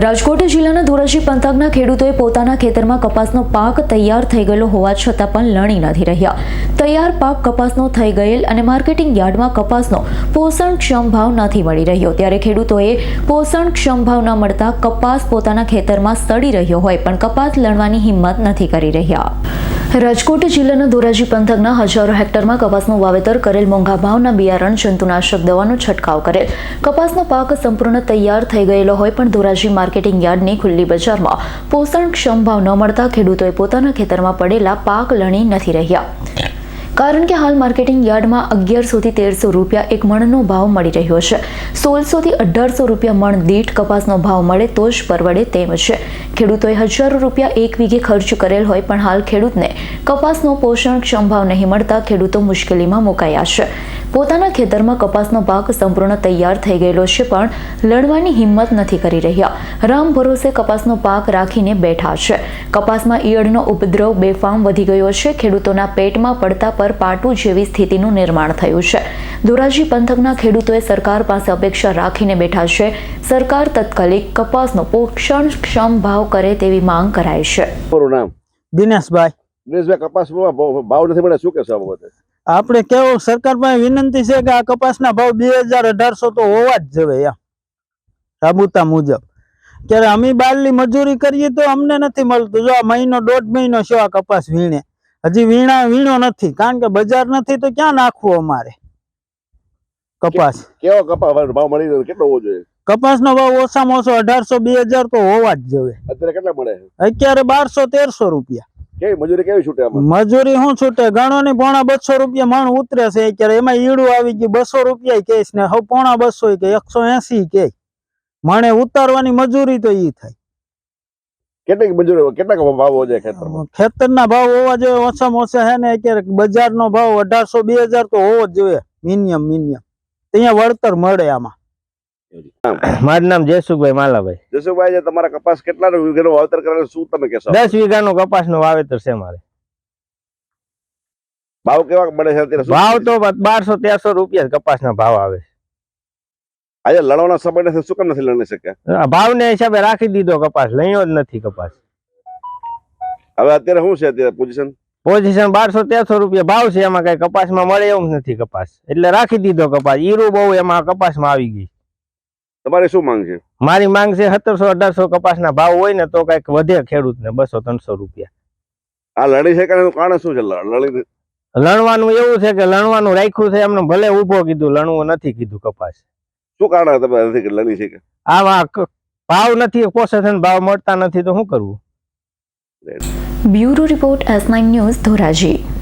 રાજકોટ જિલ્લાના ધોરાજી પંથકના ખેડૂતોએ પોતાના ખેતરમાં કપાસનો પાક તૈયાર થઈ ગયેલો હોવા છતાં પણ લણી નથી રહ્યા. તૈયાર પાક કપાસનો થઈ ગયેલ અને માર્કેટિંગ યાર્ડમાં કપાસનો પોષણક્ષમ ભાવ નથી મળી રહ્યો. ત્યારે ખેડૂતોએ પોષણક્ષમ ભાવ ન મળતા કપાસ પોતાના ખેતરમાં સડી રહ્યો હોય પણ કપાસ લણવાની હિંમત નથી કરી રહ્યા. રાજકોટ જિલ્લાના ધોરાજી પંથકના હજારો હેક્ટરમાં કપાસનું વાવેતર કરેલ, મોંઘા ભાવના બિયારણ, જંતુનાશક દવાનો છંટકાવ કરેલ, કપાસનો પાક સંપૂર્ણ તૈયાર થઈ ગયેલો હોય પણ ધોરાજી માર્કેટિંગ યાર્ડની ખુલ્લી બજારમાં પોષણક્ષમ ભાવ ન મળતા ખેડૂતોએ પોતાના ખેતરમાં પડેલા પાક લણી નથી રહ્યા. કારણ કે હાલ માર્કેટિંગ યાર્ડમાં 1100 થી 1300 રૂપિયા એક મણનો ભાવ મળી રહ્યો છે. 1600 થી 1800 રૂપિયા મણ દીઠ કપાસનો ભાવ મળે તો જ પરવડે તેમ છે. ખેડૂતોએ હજારો રૂપિયા એક વીઘે ખર્ચ કરેલ હોય પણ હાલ ખેડૂતને કપાસનો પોષણક્ષમ ભાવ નહીં મળતા ખેડૂતો મુશ્કેલીમાં મુકાયા છે. પોતાના ખેતરમાં કપાસનો પાક સંપૂર્ણ તૈયાર થઈ ગયેલો છે પણ લણવાની હિંમત નથી કરી રહ્યા. રામ ભરોસે કપાસનો પાક રાખીને બેઠા છે. કપાસમાં ઈયળનો ઉપદ્રવ બેફામ વધી ગયો છે. ખેડૂતોના પેટમાં પડતા પર પાટું જેવી સ્થિતિનું નિર્માણ થયું છે. ધોરાજી પંથકના ખેડૂતોએ સરકાર પાસે અપેક્ષા રાખીને બેઠા છે. સરકાર તાત્કાલિક કપાસનો પોષણક્ષમ ભાવ કરે તેવી માંગ કરાઈ છે. નામ દિનેશભાઈ. દિનેશભાઈ, કપાસમાં ભાવ નથી મળે, શું કહેશો આ બાબતે? આપણે કેવું સરકાર પાસે વિનંતી છે કે આ કપાસના ભાવ 2800 તો હોવા જ જોઈએ રાબુતા મુજબ. ત્યારે અમે બારલી મજૂરી કરીએ તો અમને નથી મળતું. જો આ મહિનો 1.5 મહિનો છે આ કપાસ વીણે, હજી વીણો નથી. કારણ કે બજાર નથી તો ક્યાં નાખવું અમારે કપાસ. કેવો કપાસ ભાવ મળી રહ્યો, કેટલો હોવો જોઈએ? કપાસનો ભાવ ઓછામાં ઓછો 1800-2000 તો હોવા જ જોઈએ. અત્યારે કેટલા મળે? અત્યારે 1200-1300 રૂપિયા. કેવી મજૂરી કેવી છૂટે આમાં? મજૂરી શું છૂટે? ગણો ને 250 રૂપિયા મણ ઉતરે છે અત્યારે. એમાં ઈડું આવી ગયું 200 રૂપિયા કેસ ને હવે 250 કે 180 કે મણે ઉતારવાની મજૂરી તો ઈ થાય. કેટલી મજૂરી, કેટલા ભાવ હોવો જોઈએ ખેતરમાં? ખેતરના ભાવ હોવા જોઈએ ઓછામાં ઓછા છે ને અત્યારે બજારનો ભાવ 1800-2000 તો હોવો જ જોઈએ મિનિમમ. ત્યાં વળતર મળે આમાં. મારું નામ જયસુખભાઈ માલાભાઈ. જસુભાઈ, તમારા કપાસ કેટલા વીઘાનું વાવેતર કરેલું, શું તમે કહેશો? 10 વીઘાનું કપાસનું વાવેતર છે મારે. ભાવ કેવા મળે છે અત્યારે? ભાવ તો 1200-1300 રૂપિયા કપાસના ભાવ આવે છે. આજે લણવાના સમય નથી, શું કેમ નથી લણી શક્યા? ભાવને હિસાબે રાખી દીધો કપાસ, લઈયો જ નથી કપાસ. હવે અત્યારે શું છે અત્યારે પોઝિશન? 1200-1300 રૂપિયા ભાવ છે. એમાં કઈ કપાસમાં મળે એવું નથી કપાસ, એટલે રાખી દીધો કપાસ. ઈરું બહુ એમાં કપાસમાં આવી ગઈ. તમારી શું માંગ છે? મારી માંગ છે 1700-1800 કપાસના ભાવ હોય ને તો કઈક વધે ખેડૂતને 200-300 રૂપિયા. આ લડી છે કારણ કારણ શું છે? લણવાનું એવું છે કે લણવાનું રાખ્યું છે એમને, ભલે ઉભો કીધું, લણવું નથી કીધું કપાસ. શું કારણ તમે નથી લડી છે? આમાં ભાવ નથી, પોષણ ભાવ મળતા નથી તો શું કરવું? Bureau report S9 news Dhoraji.